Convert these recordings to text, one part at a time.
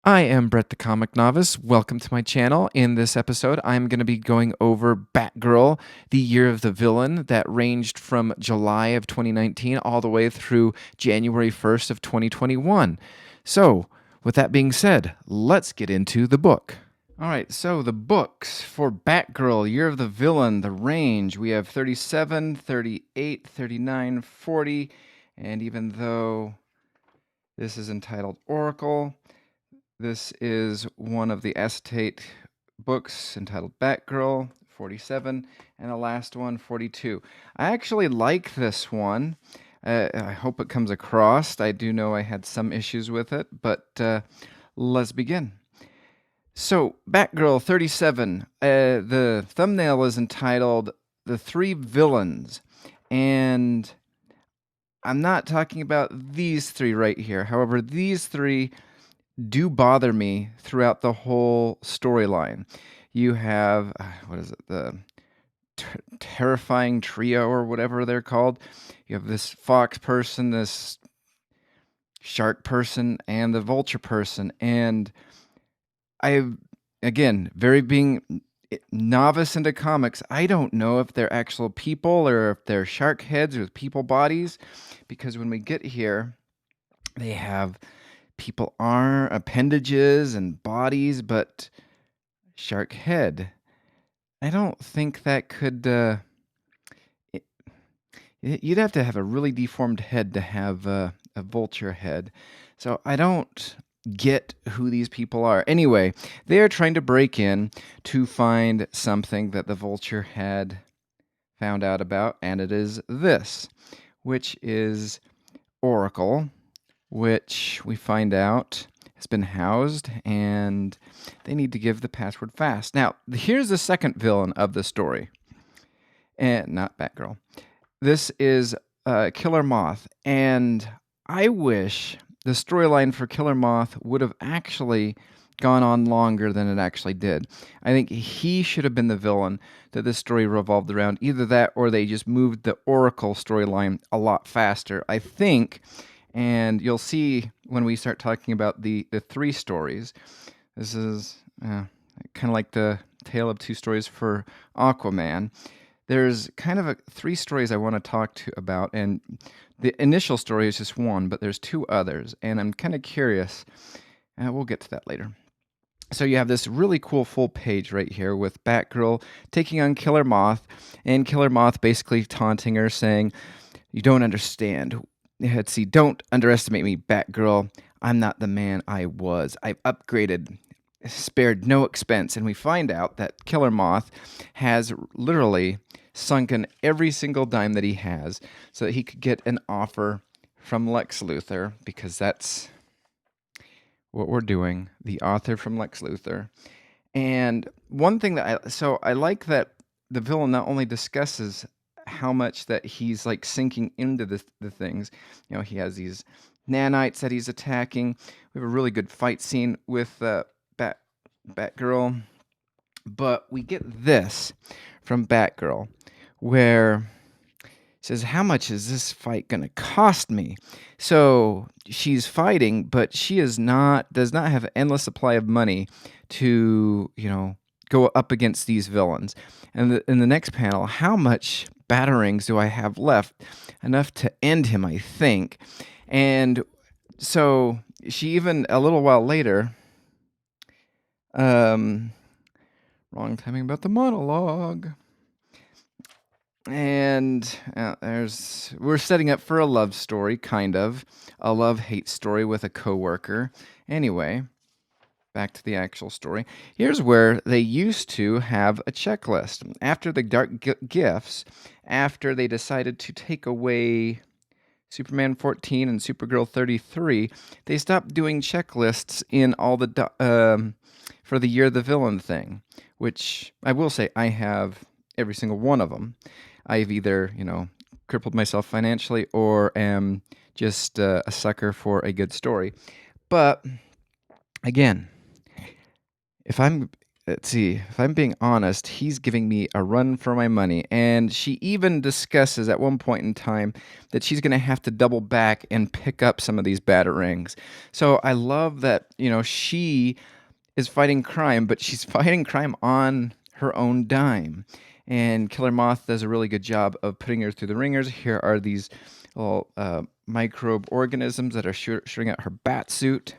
I am Brett the Comic Novice. Welcome to my channel. In this episode, I'm going to be going over Batgirl, the year of the villain that ranged from July of 2019 all the way through January 1st of 2021. So, with that being said, let's get into the book. All right, so the books for Batgirl, Year of the Villain, the range, we have 37, 38, 39, 40, and even though this is entitled Oracle, this is one of the acetate books entitled Batgirl, 47, and the last one, 42. I actually like this one. I hope it comes across. I do know I had some issues with it, but let's begin. So, Batgirl 37, the thumbnail is entitled The Three Villains, and I'm not talking about these three right here. However, these three do bother me throughout the whole storyline. You have, the terrifying trio or whatever they're called. You have this fox person, this shark person, and the vulture person. And again, very being novice into comics, I don't know if they're actual people or if they're shark heads with people bodies, because when we get here, they have people are appendages and bodies, but shark head. I don't think that could. You'd have to have a really deformed head to have a vulture head. So I don't get who these people are. Anyway, they are trying to break in to find something that the vulture had found out about, and it is this, which is Oracle, which we find out has been housed, and they need to give the password fast. Now, here's the second villain of the story, and not Batgirl. This is Killer Moth, and I wish the storyline for Killer Moth would have actually gone on longer than it actually did. I think he should have been the villain that this story revolved around. Either that, or they just moved the Oracle storyline a lot faster, I think. And you'll see when we start talking about the three stories. This is kind of like the tale of two stories for Aquaman. There's kind of three stories I want to talk about, and the initial story is just one, but there's two others, and I'm kind of curious. We'll get to that later. So you have this really cool full page right here with Batgirl taking on Killer Moth, and Killer Moth basically taunting her, saying, "You don't understand. Let's see, don't underestimate me, Batgirl. I'm not the man I was. I've upgraded, spared no expense." And we find out that Killer Moth has literally sunken every single dime that he has so that he could get an offer from Lex Luthor, because that's what we're doing, the author from Lex Luthor. And one thing that I like that the villain not only discusses how much that he's like sinking into the things. You know, he has these nanites that he's attacking. We have a really good fight scene with Batgirl. But we get this from Batgirl, where he says, "How much is this fight going to cost me?" So she's fighting, but she does not have an endless supply of money to, go up against these villains. And in the next panel, how much batterings do I have left? Enough to end him, I think. And so she even, a little while later, wrong timing about the monologue. And we're setting up for a love story, kind of. A love-hate story with a coworker. Anyway, back to the actual story. Here's where they used to have a checklist. After the Dark Gifts, after they decided to take away Superman 14 and Supergirl 33, they stopped doing checklists in all the for the Year of the Villain thing, which I will say I have every single one of them. I've either, crippled myself financially or am just a sucker for a good story. But again, if I'm let's see, if I'm being honest, he's giving me a run for my money. And she even discusses at one point in time that she's going to have to double back and pick up some of these batarangs. So I love that, she is fighting crime, but she's fighting crime on her own dime. And Killer Moth does a really good job of putting her through the ringers. Here are these little microbe organisms that are shooting at her bat suit.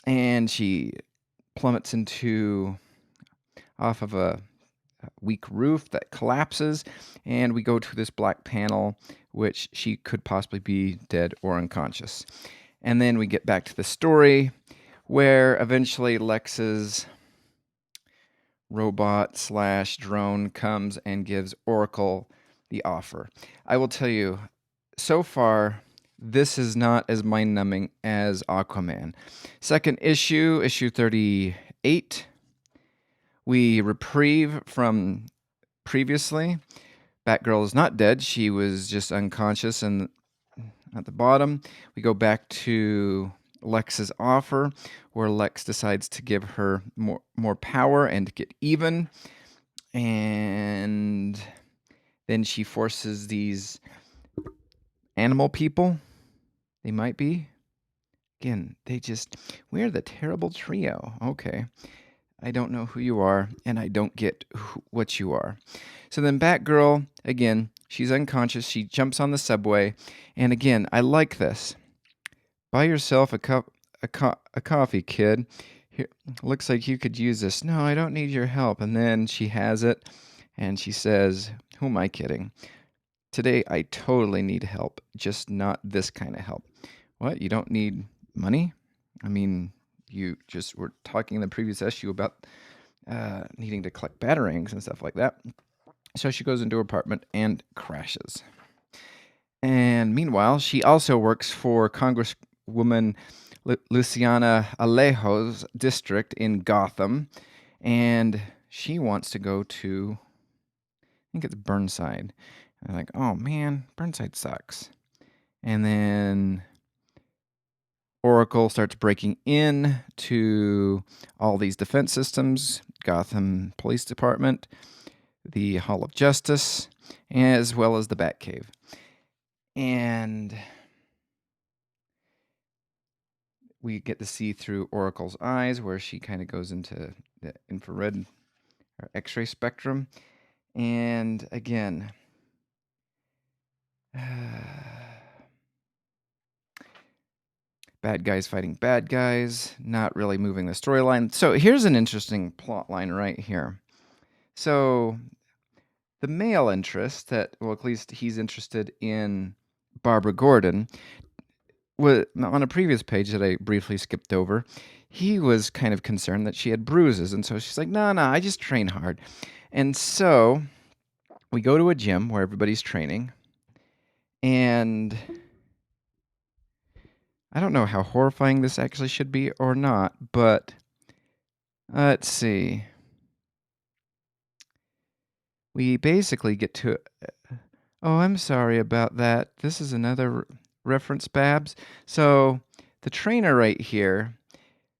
And she plummets off of a weak roof that collapses, and we go to this black panel, which she could possibly be dead or unconscious. And then we get back to the story, where eventually Lex's robot/drone comes and gives Oracle the offer. I will tell you, so far, this is not as mind-numbing as Aquaman. Second issue 38, we reprieve from previously. Batgirl is not dead. She was just unconscious, and at the bottom, we go back to Lex's offer, where Lex decides to give her more power and to get even. And then she forces these animal people, they might be. Again, we're the terrible trio. Okay. I don't know who you are, and I don't get what you are. So then Batgirl, again, she's unconscious. She jumps on the subway. And again, I like this. Buy yourself a coffee, kid. Here, looks like you could use this. No, I don't need your help. And then she has it, and she says, who am I kidding? Today, I totally need help, just not this kind of help. What? You don't need money? I mean, you just were talking in the previous issue about needing to collect batarangs and stuff like that. So she goes into her apartment and crashes. And meanwhile, she also works for Congresswoman Luciana Alejo's district in Gotham. And she wants to go to, I think it's Burnside. And I'm like, oh man, Burnside sucks. And then Oracle starts breaking in to all these defense systems, Gotham Police Department, the Hall of Justice, as well as the Batcave. And we get to see through Oracle's eyes, where she kind of goes into the infrared or X-ray spectrum. And again, bad guys fighting bad guys, not really moving the storyline. So here's an interesting plot line right here. So the male interest at least he's interested in Barbara Gordon, on a previous page that I briefly skipped over, he was kind of concerned that she had bruises. And so she's like, no, I just train hard. And so we go to a gym where everybody's training. And I don't know how horrifying this actually should be or not, but let's see. We basically get to... Oh, I'm sorry about that. This is another reference, Babs. So the trainer right here,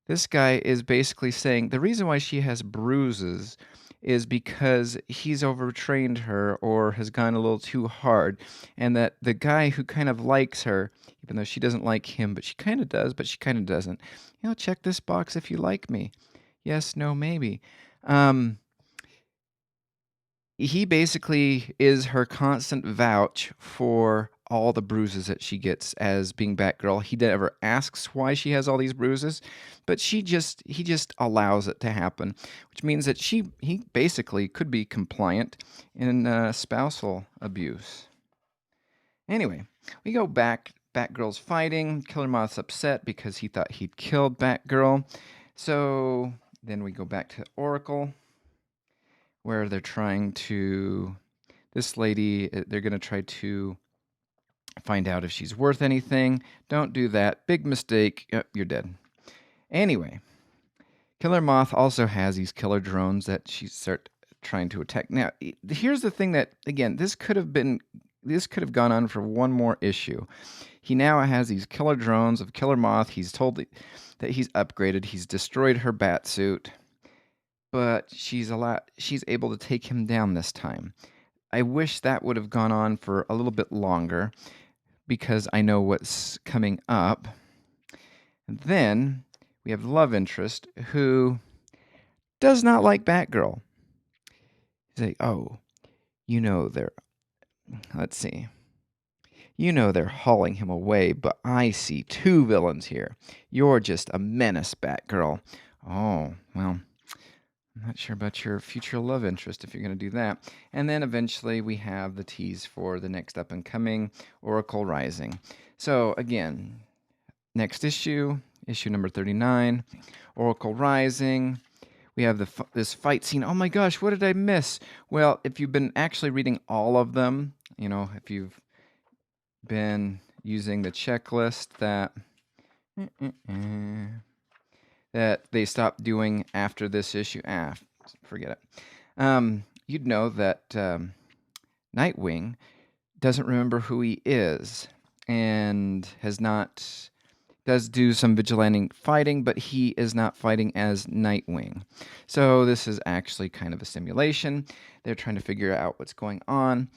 this guy is basically saying the reason why she has bruises is because he's overtrained her or has gone a little too hard, and that the guy who kind of likes her, even though she doesn't like him, but she kind of does, but she kind of doesn't. Check this box if you like me. Yes, no, maybe. He basically is her constant vouch for all the bruises that she gets as being Batgirl. He never asks why she has all these bruises, but he just allows it to happen, which means that he basically could be compliant in spousal abuse. Anyway, we go back. Batgirl's fighting. Killer Moth's upset because he thought he'd killed Batgirl. So then we go back to Oracle, where they're trying to, this lady, they're going to try to find out if she's worth anything. Don't do that. Big mistake. Yep, you're dead. Anyway, Killer Moth also has these killer drones that she start trying to attack. Now, here's the thing that, again, this could have gone on for one more issue. He now has these killer drones of Killer Moth. He's told that he's upgraded. He's destroyed her bat suit. but she's able to take him down this time. I wish that would have gone on for a little bit longer because I know what's coming up. And then we have the love interest who does not like Batgirl. He's like, oh, you know let's see. You know they're hauling him away, but I see two villains here. You're just a menace, Batgirl. Oh, well, I'm not sure about your future love interest if you're going to do that. And then eventually we have the tease for the next up and coming Oracle Rising. So again, next issue number 39, Oracle Rising. We have this fight scene. Oh my gosh, what did I miss? Well, if you've been actually reading all of them, if you've been using the checklist that they stopped doing after this issue. Forget it. You'd know that Nightwing doesn't remember who he is and does do some vigilante fighting, but he is not fighting as Nightwing. So this is actually kind of a simulation. They're trying to figure out what's going on.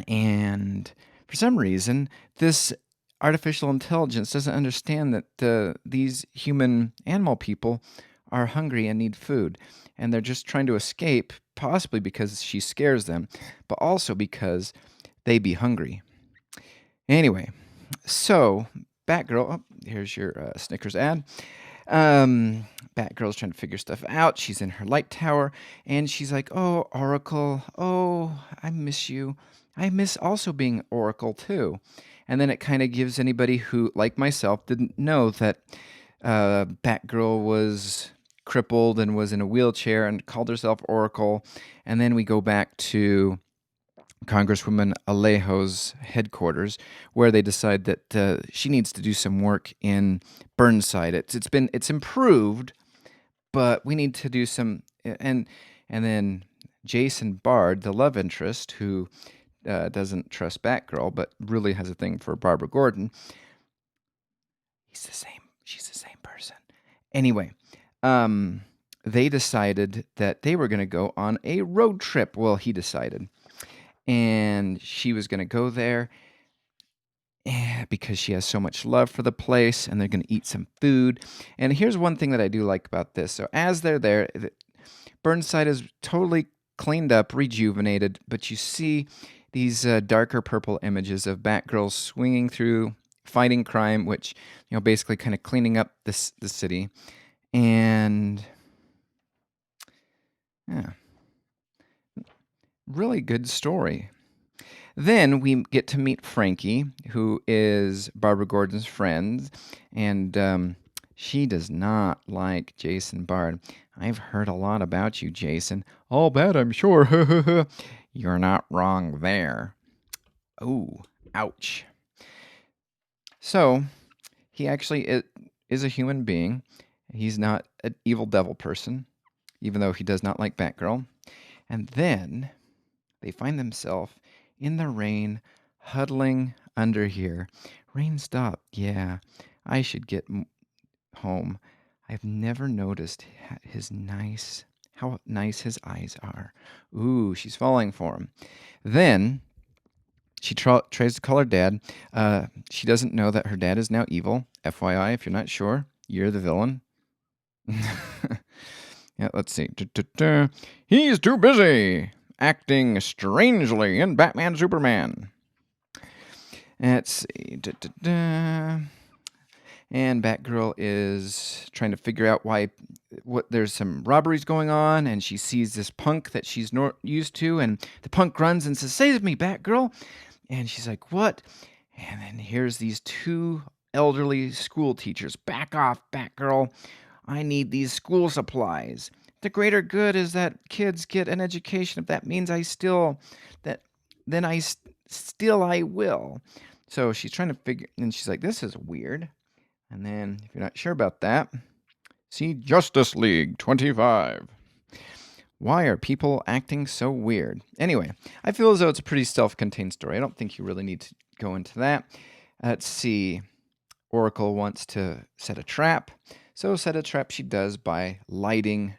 And for some reason, this artificial intelligence doesn't understand that these human animal people are hungry and need food. And they're just trying to escape, possibly because she scares them, but also because they be hungry. Anyway, so Batgirl, here's your Snickers ad. Batgirl's trying to figure stuff out. She's in her light tower, and she's like, oh, Oracle, oh, I miss you. I miss also being Oracle, too. And then it kind of gives anybody who, like myself, didn't know that Batgirl was crippled and was in a wheelchair and called herself Oracle. And then we go back to Congresswoman Alejo's headquarters, where they decide that she needs to do some work in Burnside. It's improved, but we need to do some. And then Jason Bard, the love interest, who doesn't trust Batgirl, but really has a thing for Barbara Gordon. He's the same. She's the same person. Anyway, they decided that they were going to go on a road trip. Well, he decided. And she was going to go there because she has so much love for the place, and they're going to eat some food. And here's one thing that I do like about this. So as they're there, Burnside is totally cleaned up, rejuvenated, but you see these darker purple images of Batgirl swinging through, fighting crime, which, basically kind of cleaning up the city. And yeah, really good story. Then we get to meet Frankie, who is Barbara Gordon's friend, and she does not like Jason Bard. I've heard a lot about you, Jason. All bad, I'm sure. You're not wrong there. Oh, ouch. So, he actually is a human being. He's not an evil devil person, even though he does not like Batgirl. And then they find themselves in the rain, huddling under here. Rain stopped. Yeah, I should get home. I've never noticed how nice his eyes are. Ooh, she's falling for him. Then she tries to call her dad. She doesn't know that her dad is now evil. FYI, if you're not sure, you're the villain. Yeah, let's see. He's too busy acting strangely in Batman Superman. Let's see. And Batgirl is trying to figure out there's some robberies going on, and she sees this punk that she's used to, and the punk runs and says, "Save me, Batgirl!" And she's like, "What?" And then here's these two elderly school teachers. "Back off, Batgirl. I need these school supplies. The greater good is that kids get an education. If that means I will." So she's trying to figure, and she's like, "This is weird." And then, if you're not sure about that, see Justice League 25. Why are people acting so weird? Anyway, I feel as though it's a pretty self-contained story. I don't think you really need to go into that. Let's see. Oracle wants to set a trap. So set a trap she does by lighting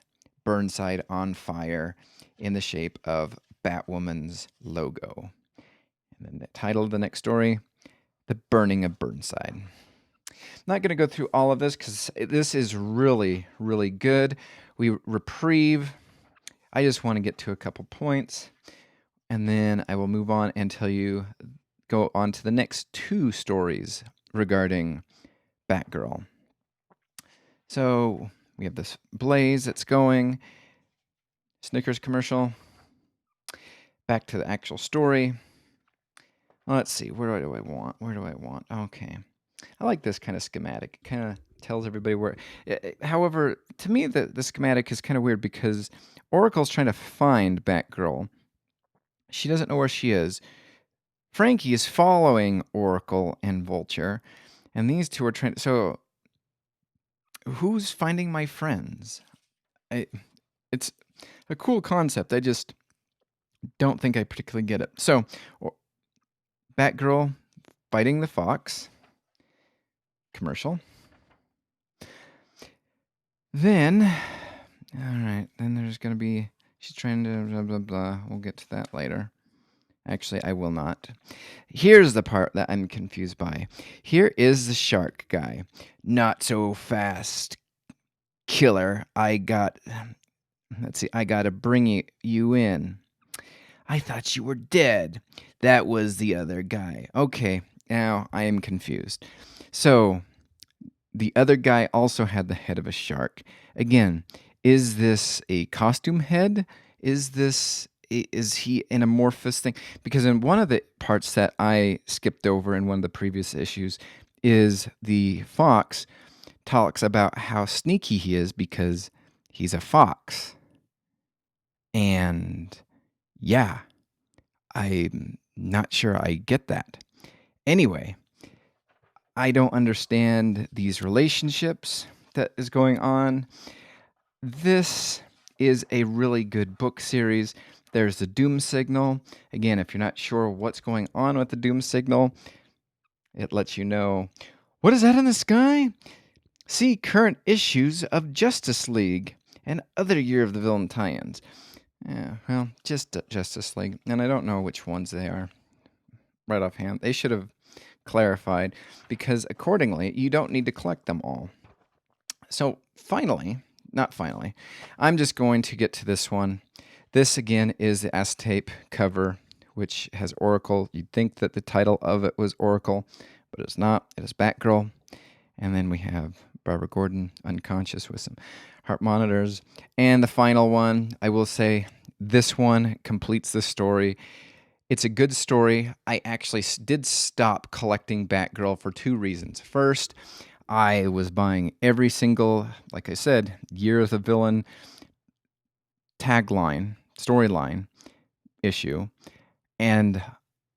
Burnside on fire in the shape of Batwoman's logo. And then the title of the next story, The Burning of Burnside. I'm not going to go through all of this because this is really, really good. We reprieve. I just want to get to a couple points, and then I will move on and go on to the next two stories regarding Batgirl. So we have this blaze that's going, Snickers commercial. Back to the actual story. Let's see, where do I want? Okay. I like this kind of schematic. It kind of tells everybody where. However, to me, the schematic is kind of weird because Oracle's trying to find Batgirl. She doesn't know where she is. Frankie is following Oracle and Vulture, and these two are trying. So, who's finding my friends? It's a cool concept. I just don't think I particularly get it. So, Batgirl fighting the Fox. Commercial. Then, all right, then there's going to be, she's trying to blah, blah, blah. We'll get to that later. Actually, I will not. Here's the part that I'm confused by. Here is the shark guy. Not so fast, killer. I got to bring you in. I thought you were dead. That was the other guy. Okay, now I am confused. So, the other guy also had the head of a shark. Again, is this a costume head? Is he an amorphous thing? Because in one of the parts that I skipped over in one of the previous issues is the fox talks about how sneaky he is because he's a fox. And yeah, I'm not sure I get that. Anyway, I don't understand these relationships that is going on. This is a really good book series. There's the Doom Signal. Again, if you're not sure what's going on with the Doom Signal, it lets you know, what is that in the sky? See current issues of Justice League and other Year of the Villain tie-ins. Yeah, well, just Justice League. And I don't know which ones they are right offhand. They should have clarified, because accordingly, you don't need to collect them all. So not finally, I'm just going to get to this one. This again is the acetate cover, which has Oracle. You'd think that the title of it was Oracle, but it's not. It is Batgirl. And then we have Barbara Gordon unconscious with some heart monitors. And the final one, I will say, this one completes the story. It's a good story. I actually did stop collecting Batgirl for two reasons. First, I was buying every single, like I said, Year of the Villain tagline, storyline issue. And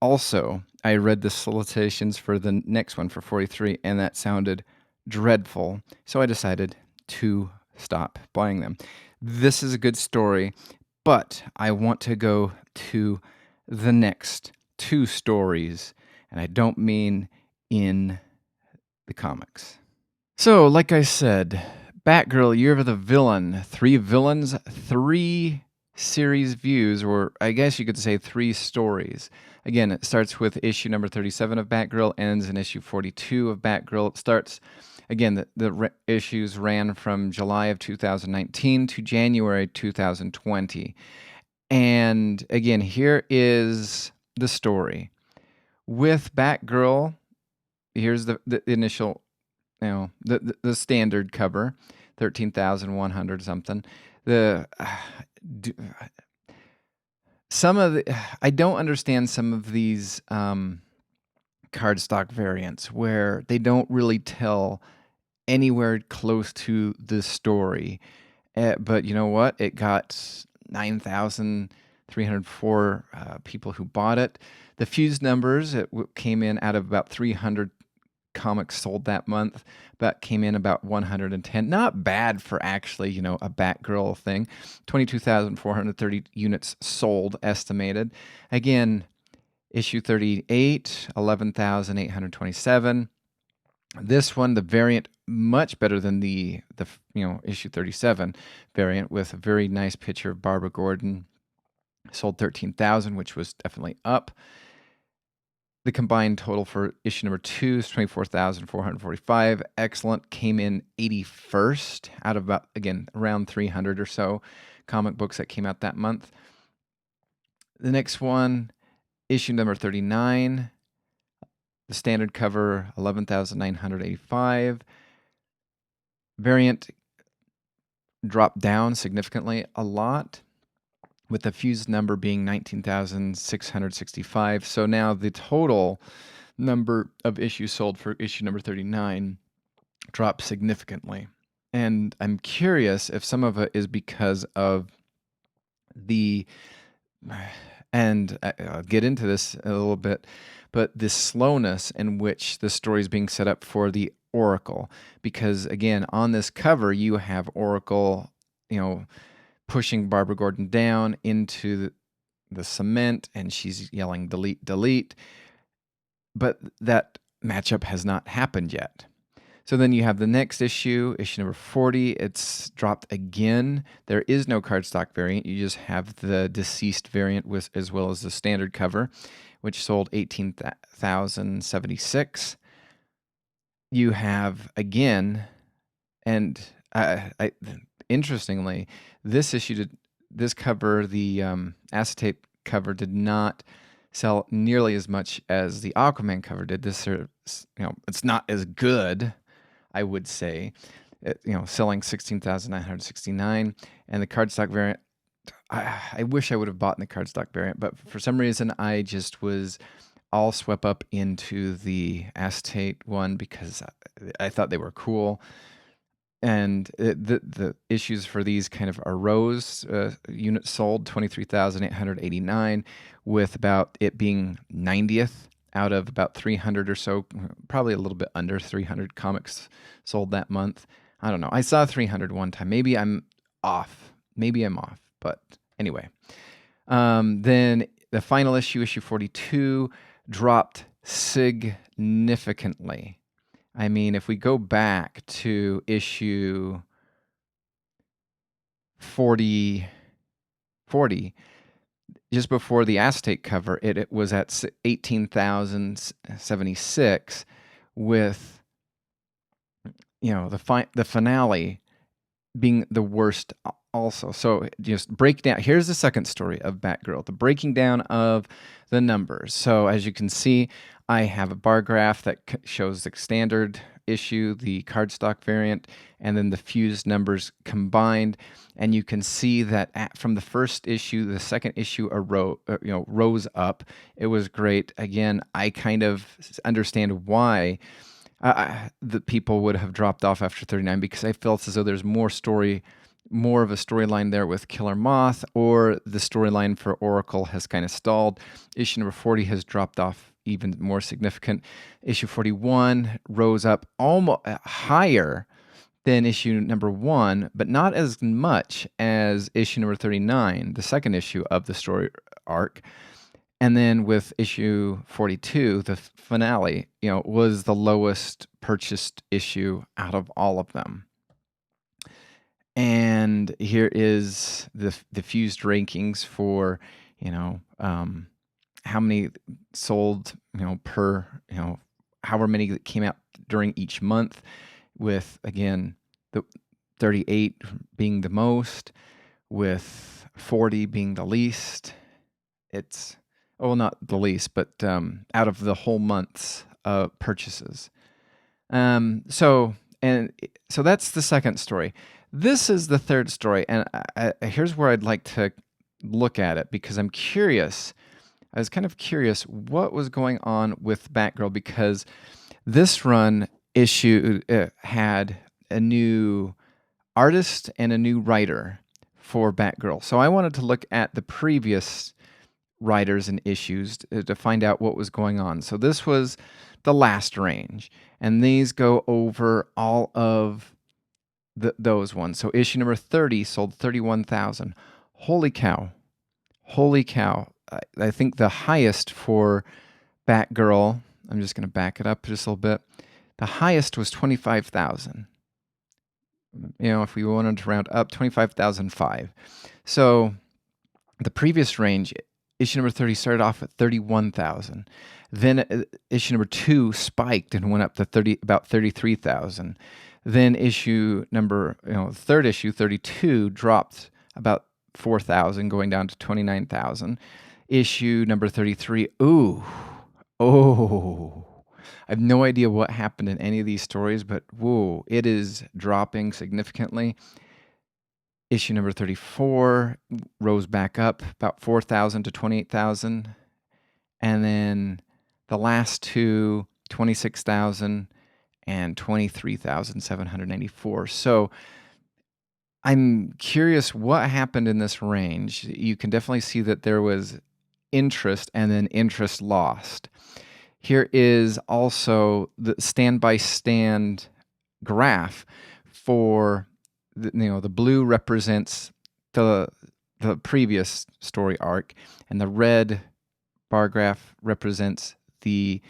also, I read the solicitations for the next one for 43, and that sounded dreadful. So I decided to stop buying them. This is a good story, but I want to go to the next two stories, and I don't mean in the comics. So, like I said, Batgirl, Year of the Villain, 3 villains, 3 series views, or I guess you could say 3 stories. Again, it starts with issue number 37 of Batgirl, ends in issue 42 of Batgirl. It starts, again, the issues ran from July of 2019 to January 2020. And again, here is the story. With Batgirl, here's the initial, the standard cover, 13,100 something. I don't understand some of these cardstock variants where they don't really tell anywhere close to the story. But you know what? It got 9,304 people who bought it. The fused numbers, it came in out of about 300 comics sold that month, but came in about 110. Not bad for actually, a Batgirl thing. 22,430 units sold, estimated. Again, issue 38, 11,827. This one, the variant, much better than the issue 37 variant, with a very nice picture of Barbara Gordon. Sold 13,000, which was definitely up. The combined total for issue number 2 is 24,445. Excellent. Came in 81st out of about, again, around 300 or so comic books that came out that month. The next one, issue number 39. The standard cover, 11,985. Variant dropped down significantly a lot, with the fused number being 19,665. So now the total number of issues sold for issue number 39 dropped significantly. And I'm curious if some of it is because of the, and I'll get into this a little bit, but the slowness in which the story is being set up for the Oracle. Because again, on this cover, you have Oracle, pushing Barbara Gordon down into the cement, and she's yelling, delete, delete. But that matchup has not happened yet. So then you have the next issue number 40. It's dropped again. There is no cardstock variant. You just have the deceased variant as well as the standard cover, which sold 18,076. You have again, and interestingly, this cover, the acetate cover, did not sell nearly as much as the Aquaman cover did. This, it's not as good, I would say. Selling 16,969, and the cardstock variant. I wish I would have bought in the cardstock variant, but for some reason I just was all swept up into the acetate one because I thought they were cool. And the issues for these kind of arose. Units sold 23,889, with about it being 90th out of about 300 or so, probably a little bit under 300 comics sold that month. I don't know. I saw 300 one time. Maybe I'm off. But anyway. Then the final issue 42, dropped significantly. I mean, if we go back to issue 40, just before the acetate cover, it was at 18,076, with the finale being the worst also. So just break down. Here's the second story of Batgirl, the breaking down of the numbers. So as you can see, I have a bar graph that shows the standard issue, the cardstock variant, and then the fused numbers combined. And you can see that from the first issue, the second issue rose up. It was great. Again, I kind of understand why the people would have dropped off after 39, because I felt as though there's more of a storyline there with Killer Moth, or the storyline for Oracle has kind of stalled. Issue number 40 has dropped off even more significant. Issue 41 rose up almost higher than issue number 1, but not as much as issue number 39, the second issue of the story arc. And then with issue 42, the finale, was the lowest purchased issue out of all of them. And here is the fused rankings for, how many sold, per, however many that came out during each month, with, again, the 38 being the most, with 40 being the least. It's, not the least, but out of the whole month's purchases. So that's the second story. This is the third story, and here's where I'd like to look at it, because I'm curious. I was kind of curious what was going on with Batgirl, because this run issue had a new artist and a new writer for Batgirl. So I wanted to look at the previous writers and issues to find out what was going on. So this was the last range, and these go over all of those ones. So issue number 30 sold 31,000. Holy cow. I think the highest for Batgirl, I'm just going to back it up just a little bit. The highest was 25,000. If we wanted to round up, 25,005. So the previous range, issue number 30 started off at 31,000. Then issue number 2 spiked and went up to about 33,000. Then third issue 32 dropped about 4,000, going down to 29,000. Issue number 33, I have no idea what happened in any of these stories, but whoa, it is dropping significantly. Issue number 34 rose back up about 4,000 to 28,000. And then the last two, 26,000 and 23,794. So I'm curious what happened in this range. You can definitely see that there was interest and then interest lost. Here is also the stand-by-stand graph for the blue represents the previous story arc, and the red bar graph represents the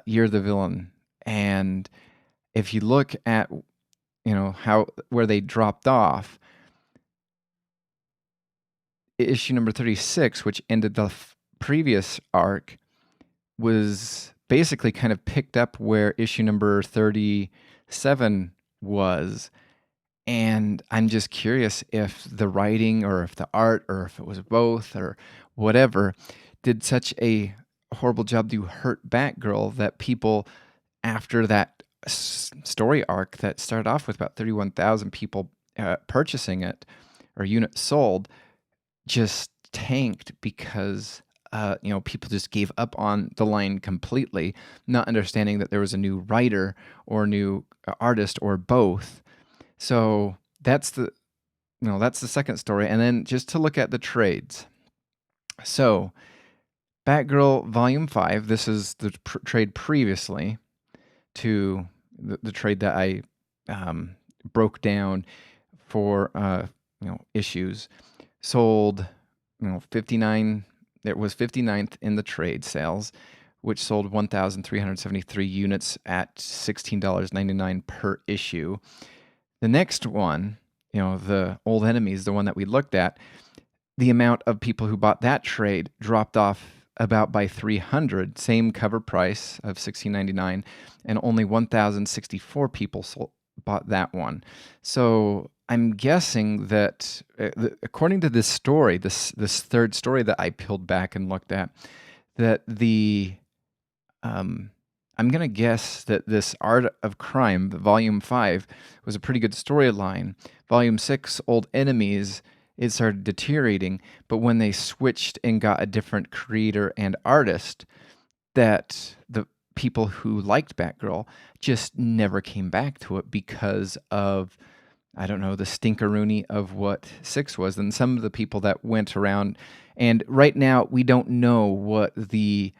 Year of the Villain. And if you look at where they dropped off, issue number 36, which ended the previous arc, was basically kind of picked up where issue number 37 was. And I'm just curious if the writing or if the art or if it was both or whatever did such a horrible job to hurt Batgirl that people, after that story arc that started off with about 31,000 people purchasing it or units sold, just tanked because people just gave up on the line completely, not understanding that there was a new writer or new artist or both. So that's the second story. And then just to look at the trades. So Batgirl Volume 5, this is the trade previously to the trade that I broke down for issues. Sold 59. It was 59th in the trade sales, which sold 1,373 units at $16.99 per issue. The next one, the Old Enemies, the one that we looked at, the amount of people who bought that trade dropped off about by 300, same cover price of $16.99, and only 1,064 people bought that one. So I'm guessing that according to this story, this third story that I peeled back and looked at, that I'm going to guess that this Art of Crime, Volume 5, was a pretty good storyline. Volume 6, Old Enemies, it started deteriorating, but when they switched and got a different creator and artist, that the people who liked Batgirl just never came back to it because of, I don't know, the stinkeroonie of what 6 was. And some of the people that went around, and right now we don't know what the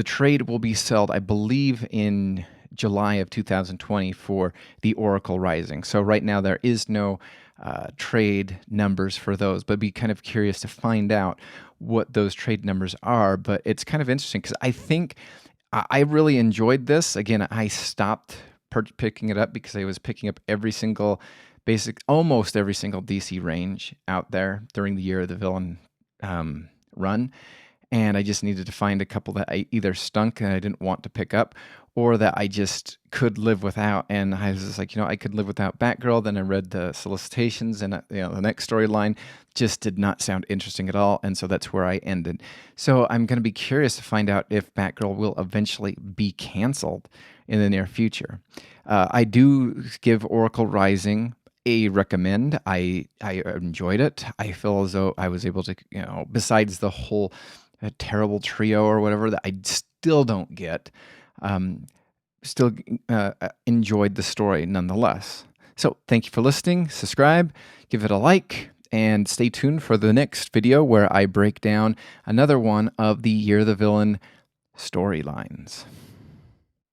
trade will be sold, I believe, in July of 2020 for the Oracle Rising. So right now there is no trade numbers for those, but be kind of curious to find out what those trade numbers are. But it's kind of interesting because I think I really enjoyed this. Again, I stopped picking it up because I was picking up almost every single DC range out there during the Year of the Villain run. And I just needed to find a couple that I either stunk and I didn't want to pick up, or that I just could live without. And I was just like, I could live without Batgirl. Then I read the solicitations, and the next storyline just did not sound interesting at all. And so that's where I ended. So I'm going to be curious to find out if Batgirl will eventually be canceled in the near future. I do give Oracle Rising a recommend. I enjoyed it. I feel as though I was able to, besides the whole terrible trio or whatever that I still don't get, still enjoyed the story nonetheless. So thank you for listening. Subscribe, give it a like, and stay tuned for the next video where I break down another one of the Year of the Villain storylines.